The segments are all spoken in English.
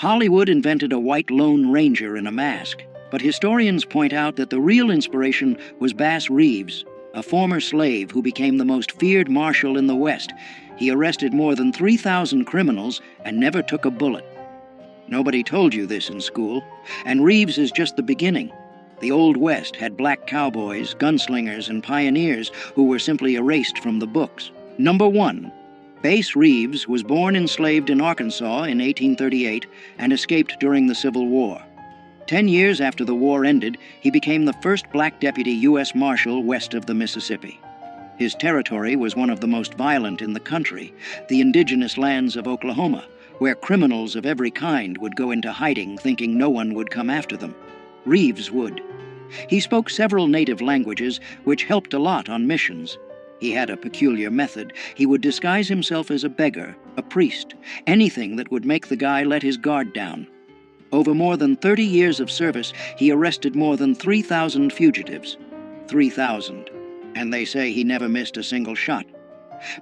Hollywood invented a white Lone Ranger in a mask, but historians point out that the real inspiration was Bass Reeves, a former slave who became the most feared marshal in the West. He arrested more than 3,000 criminals and never took a bullet. Nobody told you this in school, and Reeves is just the beginning. The Old West had black cowboys, gunslingers, and pioneers who were simply erased from the books. Number 1. Bass Reeves was born enslaved in Arkansas in 1838 and escaped during the Civil War. 10 years after the war ended, he became the first black deputy U.S. Marshal west of the Mississippi. His territory was one of the most violent in the country, the indigenous lands of Oklahoma, where criminals of every kind would go into hiding thinking no one would come after them. Reeves would. He spoke several native languages, which helped a lot on missions. He had a peculiar method. He would disguise himself as a beggar, a priest, anything that would make the guy let his guard down. Over more than 30 years of service, he arrested more than 3,000 fugitives. 3,000. And they say he never missed a single shot.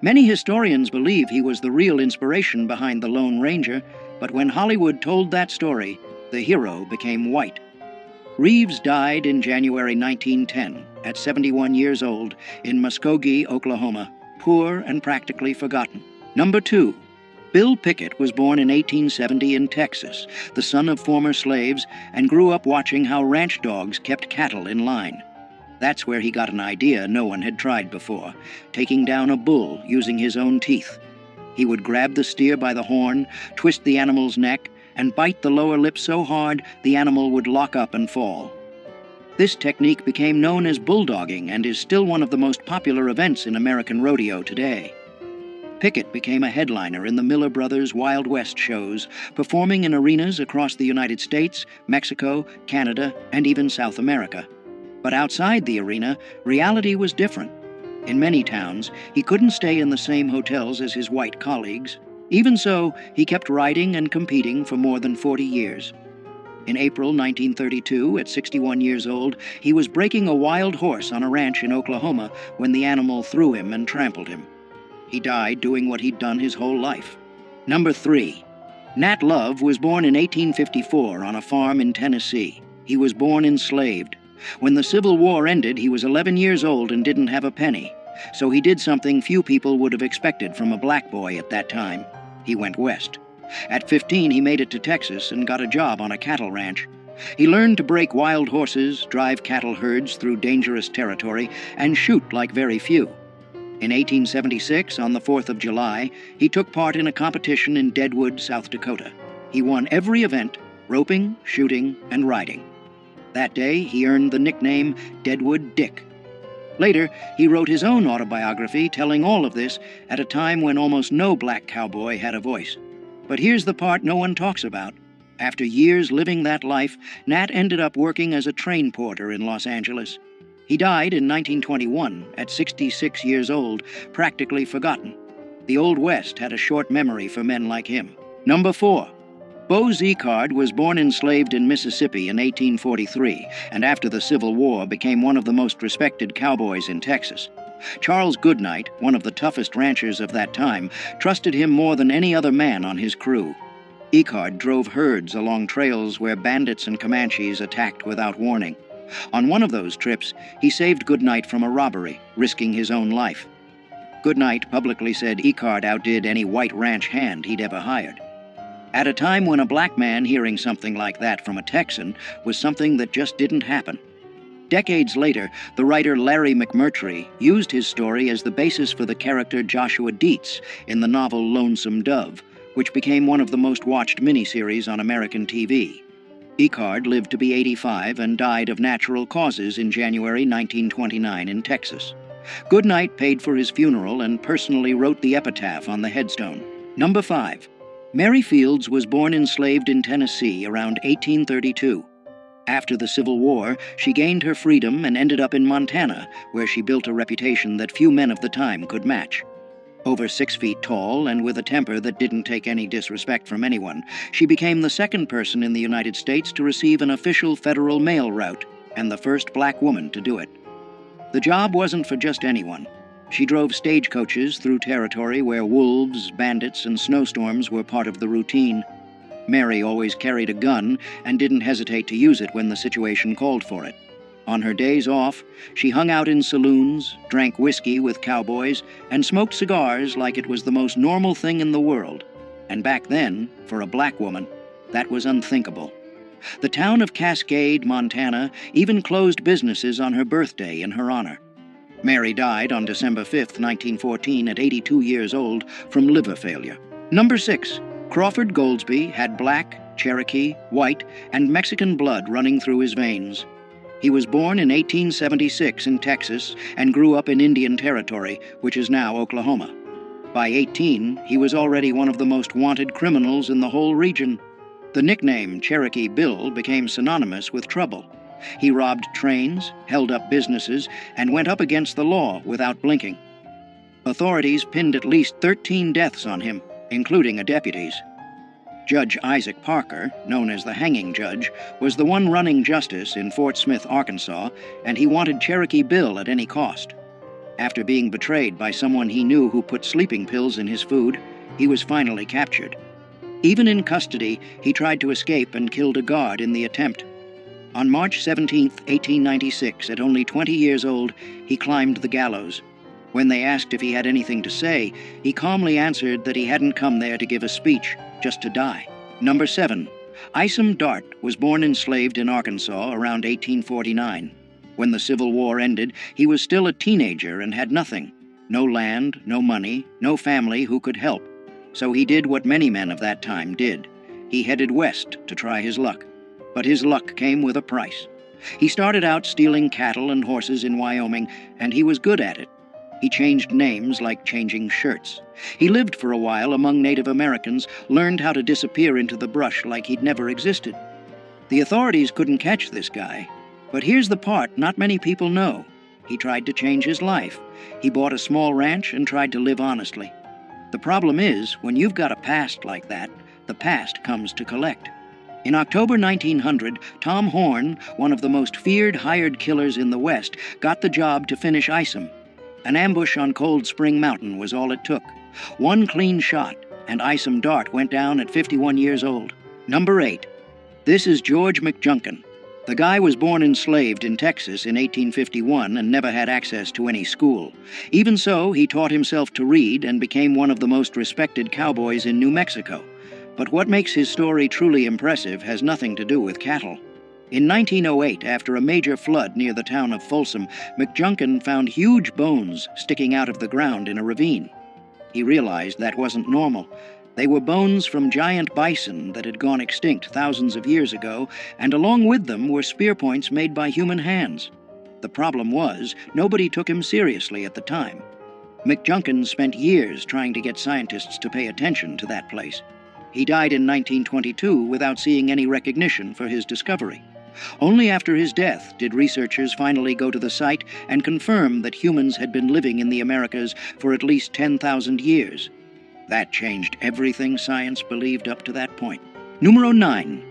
Many historians believe he was the real inspiration behind the Lone Ranger, but when Hollywood told that story, the hero became white. Reeves died in January 1910, at 71 years old, in Muskogee, Oklahoma, poor and practically forgotten. Number 2. Bill Pickett was born in 1870 in Texas, the son of former slaves, and grew up watching how ranch dogs kept cattle in line. That's where he got an idea no one had tried before, taking down a bull using his own teeth. He would grab the steer by the horn, twist the animal's neck, and bite the lower lip so hard the animal would lock up and fall. This technique became known as bulldogging and is still one of the most popular events in American rodeo today. Pickett became a headliner in the Miller Brothers Wild West shows, performing in arenas across the United States, Mexico, Canada, and even South America. But outside the arena, reality was different. In many towns, he couldn't stay in the same hotels as his white colleagues. Even so, he kept riding and competing for more than 40 years. In April 1932, at 61 years old, he was breaking a wild horse on a ranch in Oklahoma when the animal threw him and trampled him. He died doing what he'd done his whole life. Number 3. Nat Love was born in 1854 on a farm in Tennessee. He was born enslaved. When the Civil War ended, he was 11 years old and didn't have a penny. So he did something few people would have expected from a black boy at that time. He went west. At 15, he made it to Texas and got a job on a cattle ranch. He learned to break wild horses, drive cattle herds through dangerous territory, and shoot like very few. In 1876, on the 4th of July, he took part in a competition in Deadwood, South Dakota. He won every event, roping, shooting, and riding. That day, he earned the nickname Deadwood Dick. Later, he wrote his own autobiography telling all of this at a time when almost no black cowboy had a voice. But here's the part no one talks about. After years living that life, Nat ended up working as a train porter in Los Angeles. He died in 1921 at 66 years old, practically forgotten. The Old West had a short memory for men like him. Number 4. Bo Zekard was born enslaved in Mississippi in 1843, and after the Civil War became one of the most respected cowboys in Texas. Charles Goodnight, one of the toughest ranchers of that time, trusted him more than any other man on his crew. Zekard drove herds along trails where bandits and Comanches attacked without warning. On one of those trips, he saved Goodnight from a robbery, risking his own life. Goodnight publicly said Zekard outdid any white ranch hand he'd ever hired. At a time when a black man hearing something like that from a Texan was something that just didn't happen. Decades later, the writer Larry McMurtry used his story as the basis for the character Joshua Dietz in the novel Lonesome Dove, which became one of the most watched miniseries on American TV. Zekard lived to be 85 and died of natural causes in January 1929 in Texas. Goodnight paid for his funeral and personally wrote the epitaph on the headstone. Number 5. Mary Fields was born enslaved in Tennessee around 1832. After the Civil War, she gained her freedom and ended up in Montana, where she built a reputation that few men of the time could match. Over 6 feet tall and with a temper that didn't take any disrespect from anyone, she became the second person in the United States to receive an official federal mail route, and the first black woman to do it. The job wasn't for just anyone. She drove stagecoaches through territory where wolves, bandits, and snowstorms were part of the routine. Mary always carried a gun and didn't hesitate to use it when the situation called for it. On her days off, she hung out in saloons, drank whiskey with cowboys, and smoked cigars like it was the most normal thing in the world. And back then, for a black woman, that was unthinkable. The town of Cascade, Montana, even closed businesses on her birthday in her honor. Mary died on December 5, 1914, at 82 years old from liver failure. Number 6. Crawford Goldsby had black, Cherokee, white, and Mexican blood running through his veins. He was born in 1876 in Texas and grew up in Indian Territory, which is now Oklahoma. By 18, he was already one of the most wanted criminals in the whole region. The nickname Cherokee Bill became synonymous with trouble. He robbed trains, held up businesses, and went up against the law without blinking. Authorities pinned at least 13 deaths on him, including a deputy's. Judge Isaac Parker, known as the hanging judge, was the one running justice in Fort Smith, Arkansas, and he wanted Cherokee Bill at any cost. After being betrayed by someone he knew who put sleeping pills in his food, he was finally captured. Even in custody, he tried to escape and killed a guard in the attempt. On March 17, 1896, at only 20 years old, he climbed the gallows. When they asked if he had anything to say, he calmly answered that he hadn't come there to give a speech, just to die. Number 7. Isom Dart was born enslaved in Arkansas around 1849. When the Civil War ended, he was still a teenager and had nothing. No land, no money, no family who could help. So he did what many men of that time did. He headed west to try his luck. But his luck came with a price. He started out stealing cattle and horses in Wyoming, and he was good at it. He changed names like changing shirts. He lived for a while among Native Americans, learned how to disappear into the brush like he'd never existed. The authorities couldn't catch this guy. But here's the part not many people know. He tried to change his life. He bought a small ranch and tried to live honestly. The problem is, when you've got a past like that, the past comes to collect. In October 1900, Tom Horn, one of the most feared hired killers in the West, got the job to finish Isom. An ambush on Cold Spring Mountain was all it took. One clean shot, and Isom Dart went down at 51 years old. Number 8. This is George McJunkin. The guy was born enslaved in Texas in 1851 and never had access to any school. Even so, he taught himself to read and became one of the most respected cowboys in New Mexico. But what makes his story truly impressive has nothing to do with cattle. In 1908, after a major flood near the town of Folsom, McJunkin found huge bones sticking out of the ground in a ravine. He realized that wasn't normal. They were bones from giant bison that had gone extinct thousands of years ago, and along with them were spear points made by human hands. The problem was, nobody took him seriously at the time. McJunkin spent years trying to get scientists to pay attention to that place. He died in 1922 without seeing any recognition for his discovery. Only after his death did researchers finally go to the site and confirm that humans had been living in the Americas for at least 10,000 years. That changed everything science believed up to that point. Numero 9.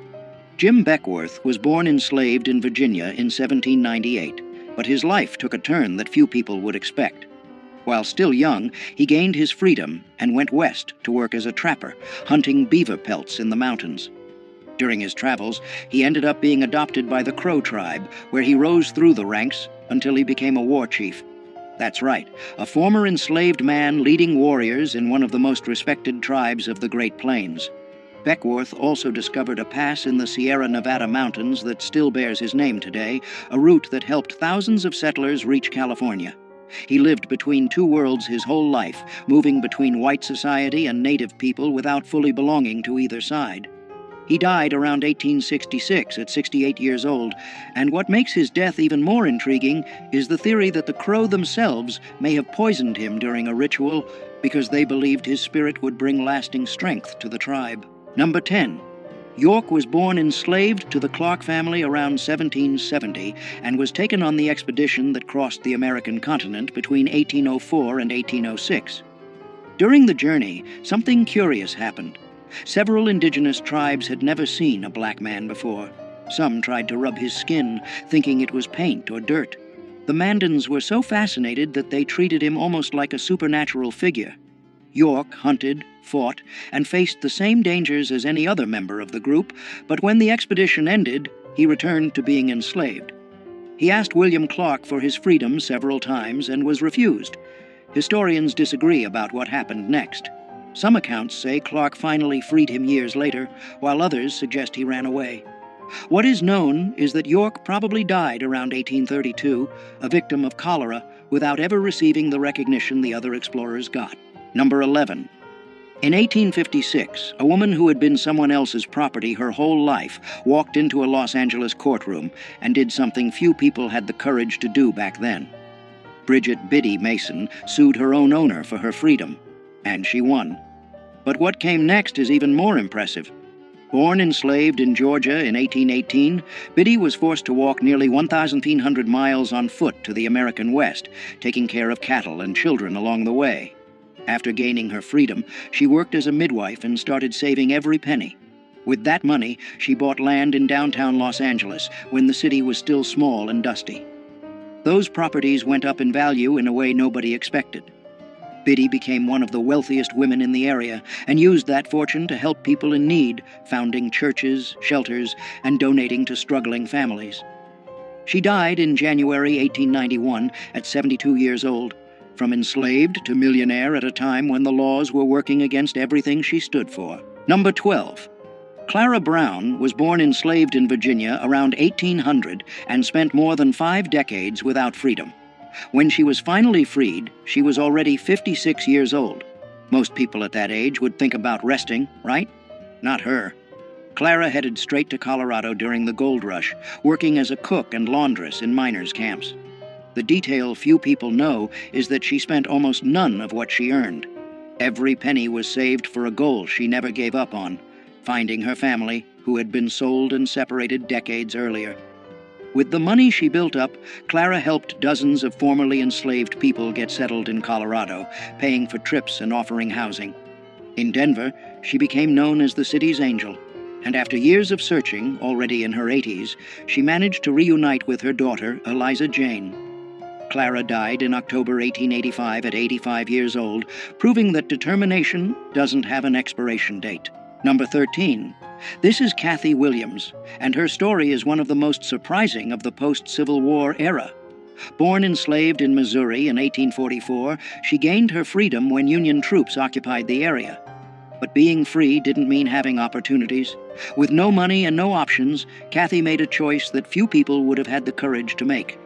Jim Beckworth was born enslaved in Virginia in 1798, but his life took a turn that few people would expect. While still young, he gained his freedom and went west to work as a trapper, hunting beaver pelts in the mountains. During his travels, he ended up being adopted by the Crow tribe, where he rose through the ranks until he became a war chief. That's right, a former enslaved man leading warriors in one of the most respected tribes of the Great Plains. Beckworth also discovered a pass in the Sierra Nevada mountains that still bears his name today, a route that helped thousands of settlers reach California. He lived between two worlds his whole life, moving between white society and native people without fully belonging to either side. He died around 1866 at 68 years old, and what makes his death even more intriguing is the theory that the Crow themselves may have poisoned him during a ritual because they believed his spirit would bring lasting strength to the tribe. Number 10. York was born enslaved to the Clark family around 1770 and was taken on the expedition that crossed the American continent between 1804 and 1806. During the journey, something curious happened. Several indigenous tribes had never seen a black man before. Some tried to rub his skin, thinking it was paint or dirt. The Mandans were so fascinated that they treated him almost like a supernatural figure. York hunted, fought, and faced the same dangers as any other member of the group, but when the expedition ended, he returned to being enslaved. He asked William Clark for his freedom several times and was refused. Historians disagree about what happened next. Some accounts say Clark finally freed him years later, while others suggest he ran away. What is known is that York probably died around 1832, a victim of cholera, without ever receiving the recognition the other explorers got. Number 11. In 1856, a woman who had been someone else's property her whole life walked into a Los Angeles courtroom and did something few people had the courage to do back then. Bridget Biddy Mason sued her own owner for her freedom, and she won. But what came next is even more impressive. Born enslaved in Georgia in 1818, Biddy was forced to walk nearly 1,300 miles on foot to the American West, taking care of cattle and children along the way. After gaining her freedom, she worked as a midwife and started saving every penny. With that money, she bought land in downtown Los Angeles when the city was still small and dusty. Those properties went up in value in a way nobody expected. Biddy became one of the wealthiest women in the area and used that fortune to help people in need, founding churches, shelters, and donating to struggling families. She died in January 1891 at 72 years old, from enslaved to millionaire at a time when the laws were working against everything she stood for. Number 12. Clara Brown was born enslaved in Virginia around 1800 and spent more than 5 decades without freedom. When she was finally freed, she was already 56 years old. Most people at that age would think about resting, right? Not her. Clara headed straight to Colorado during the gold rush, working as a cook and laundress in miners' camps. The detail few people know is that she spent almost none of what she earned. Every penny was saved for a goal she never gave up on, finding her family, who had been sold and separated decades earlier. With the money she built up, Clara helped dozens of formerly enslaved people get settled in Colorado, paying for trips and offering housing. In Denver, she became known as the city's angel, and after years of searching, already in her 80s, she managed to reunite with her daughter, Eliza Jane. Clara died in October 1885 at 85 years old, proving that determination doesn't have an expiration date. Number 13. This is Kathy Williams, and her story is one of the most surprising of the post-Civil War era. Born enslaved in Missouri in 1844, she gained her freedom when Union troops occupied the area. But being free didn't mean having opportunities. With no money and no options, Kathy made a choice that few people would have had the courage to make.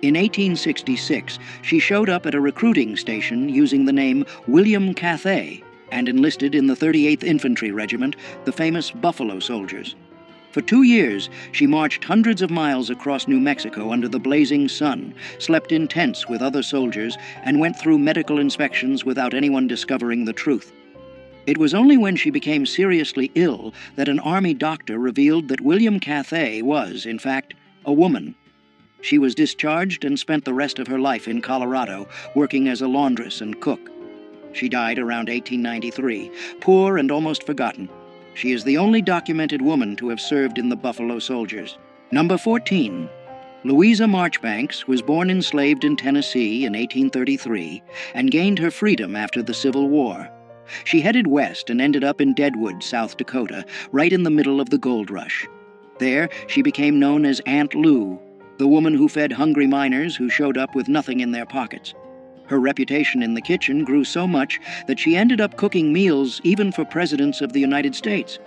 In 1866, she showed up at a recruiting station using the name William Cathay and enlisted in the 38th Infantry Regiment, the famous Buffalo Soldiers. For 2 years, she marched hundreds of miles across New Mexico under the blazing sun, slept in tents with other soldiers, and went through medical inspections without anyone discovering the truth. It was only when she became seriously ill that an Army doctor revealed that William Cathay was, in fact, a woman. She was discharged and spent the rest of her life in Colorado, working as a laundress and cook. She died around 1893, poor and almost forgotten. She is the only documented woman to have served in the Buffalo Soldiers. Number 14. Louisa Marchbanks was born enslaved in Tennessee in 1833 and gained her freedom after the Civil War. She headed west and ended up in Deadwood, South Dakota, right in the middle of the gold rush. There, she became known as Aunt Lou, the woman who fed hungry miners who showed up with nothing in their pockets. Her reputation in the kitchen grew so much that she ended up cooking meals even for presidents of the United States.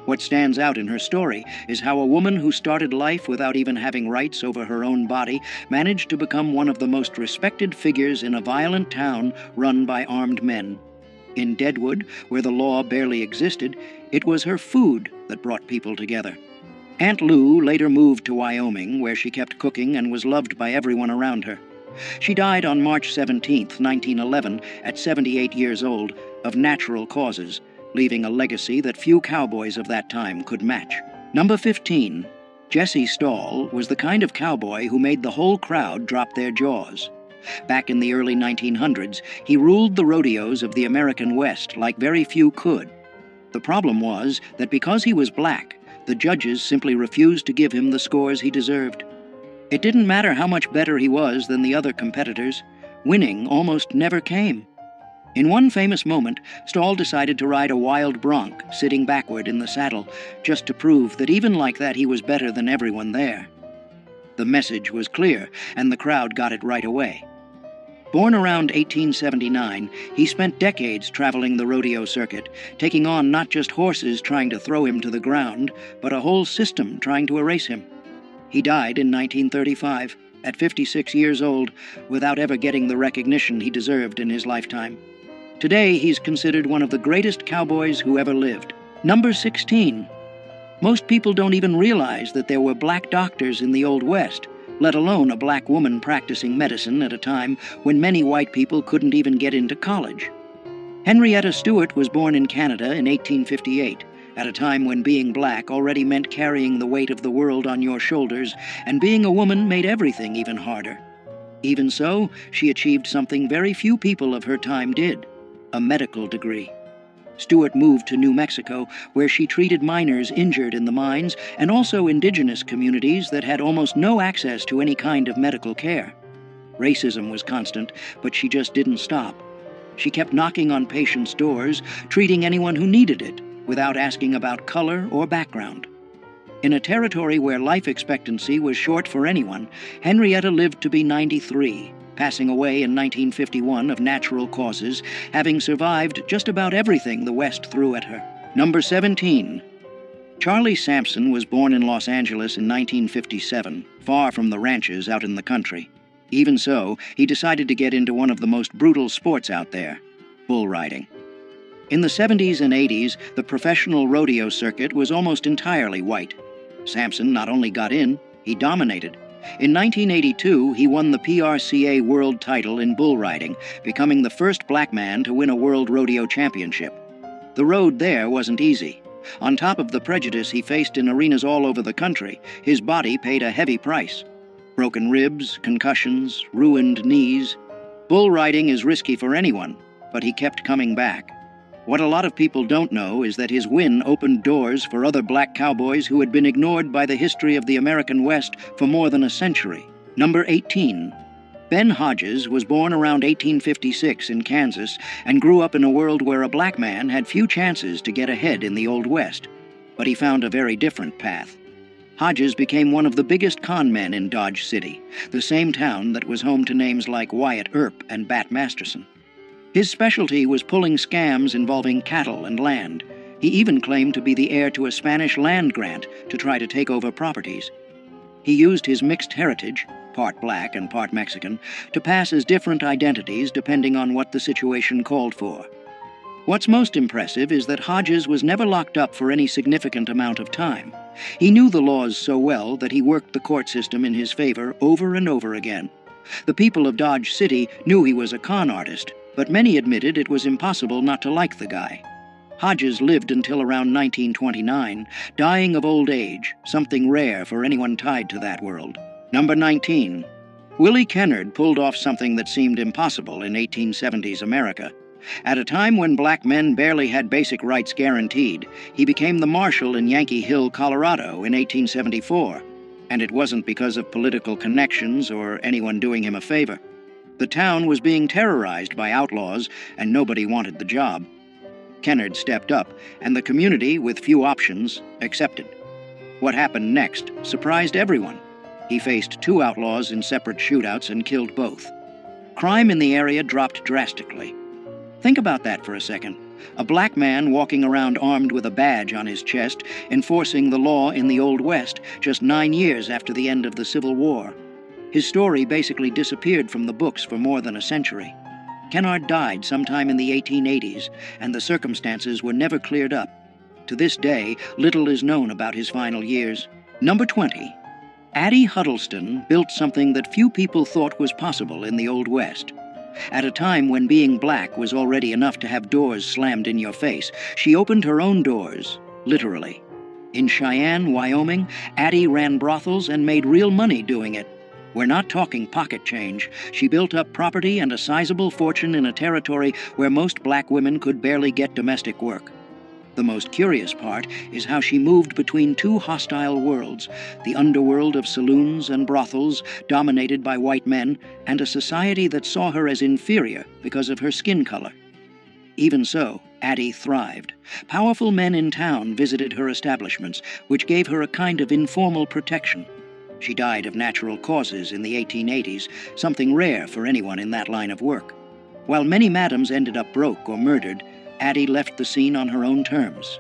What stands out in her story is how a woman who started life without even having rights over her own body managed to become one of the most respected figures in a violent town run by armed men. In Deadwood, where the law barely existed, it was her food that brought people together. Aunt Lou later moved to Wyoming, where she kept cooking and was loved by everyone around her. She died on March 17, 1911, at 78 years old, of natural causes, leaving a legacy that few cowboys of that time could match. Number 15. Jesse Stahl was the kind of cowboy who made the whole crowd drop their jaws. Back in the early 1900s, he ruled the rodeos of the American West like very few could. The problem was that because he was black, the judges simply refused to give him the scores he deserved. It didn't matter how much better he was than the other competitors. Winning almost never came. In one famous moment, Stahl decided to ride a wild bronc, sitting backward in the saddle, just to prove that even like that he was better than everyone there. The message was clear, and the crowd got it right away. Born around 1879, he spent decades traveling the rodeo circuit, taking on not just horses trying to throw him to the ground, but a whole system trying to erase him. He died in 1935, at 56 years old, without ever getting the recognition he deserved in his lifetime. Today, he's considered one of the greatest cowboys who ever lived. Number 16. Most people don't even realize that there were black doctors in the Old West, let alone a black woman practicing medicine at a time when many white people couldn't even get into college. Henrietta Stewart was born in Canada in 1858, at a time when being black already meant carrying the weight of the world on your shoulders, and being a woman made everything even harder. Even so, she achieved something very few people of her time did: a medical degree. Stewart moved to New Mexico, where she treated miners injured in the mines and also indigenous communities that had almost no access to any kind of medical care. Racism was constant, but she just didn't stop. She kept knocking on patients' doors, treating anyone who needed it, without asking about color or background. In a territory where life expectancy was short for anyone, Henrietta lived to be 93. Passing away in 1951 of natural causes, having survived just about everything the West threw at her. Number 17. Charlie Sampson was born in Los Angeles in 1957, far from the ranches out in the country. Even so, he decided to get into one of the most brutal sports out there: bull riding. In the 70s and 80s, the professional rodeo circuit was almost entirely white. Sampson not only got in, he dominated. In 1982, he won the PRCA world title in bull riding, becoming the first black man to win a world rodeo championship. The road there wasn't easy. On top of the prejudice he faced in arenas all over the country, his body paid a heavy price. Broken ribs, concussions, ruined knees. Bull riding is risky for anyone, but he kept coming back. What a lot of people don't know is that his win opened doors for other black cowboys who had been ignored by the history of the American West for more than a century. Number 18. Ben Hodges was born around 1856 in Kansas and grew up in a world where a black man had few chances to get ahead in the Old West. But he found a very different path. Hodges became one of the biggest con men in Dodge City, the same town that was home to names like Wyatt Earp and Bat Masterson. His specialty was pulling scams involving cattle and land. He even claimed to be the heir to a Spanish land grant to try to take over properties. He used his mixed heritage, part black and part Mexican, to pass as different identities depending on what the situation called for. What's most impressive is that Hodges was never locked up for any significant amount of time. He knew the laws so well that he worked the court system in his favor over and over again. The people of Dodge City knew he was a con artist, but many admitted it was impossible not to like the guy. Hodges lived until around 1929, dying of old age, something rare for anyone tied to that world. Number 19. Willie Kennard pulled off something that seemed impossible in 1870s America. At a time when black men barely had basic rights guaranteed, he became the marshal in Yankee Hill, Colorado in 1874. And it wasn't because of political connections or anyone doing him a favor. The town was being terrorized by outlaws, and nobody wanted the job. Kennard stepped up, and the community, with few options, accepted. What happened next surprised everyone. He faced two outlaws in separate shootouts and killed both. Crime in the area dropped drastically. Think about that for a second. A black man walking around armed with a badge on his chest, enforcing the law in the Old West just 9 years after the end of the Civil War. His story basically disappeared from the books for more than a century. Kennard died sometime in the 1880s, and the circumstances were never cleared up. To this day, little is known about his final years. Number 20. Addie Huddleston built something that few people thought was possible in the Old West. At a time when being black was already enough to have doors slammed in your face, she opened her own doors, literally. In Cheyenne, Wyoming, Addie ran brothels and made real money doing it. We're not talking pocket change. She built up property and a sizable fortune in a territory where most black women could barely get domestic work. The most curious part is how she moved between two hostile worlds, the underworld of saloons and brothels dominated by white men, and a society that saw her as inferior because of her skin color. Even so, Addie thrived. Powerful men in town visited her establishments, which gave her a kind of informal protection. She died of natural causes in the 1880s, something rare for anyone in that line of work. While many madams ended up broke or murdered, Addie left the scene on her own terms.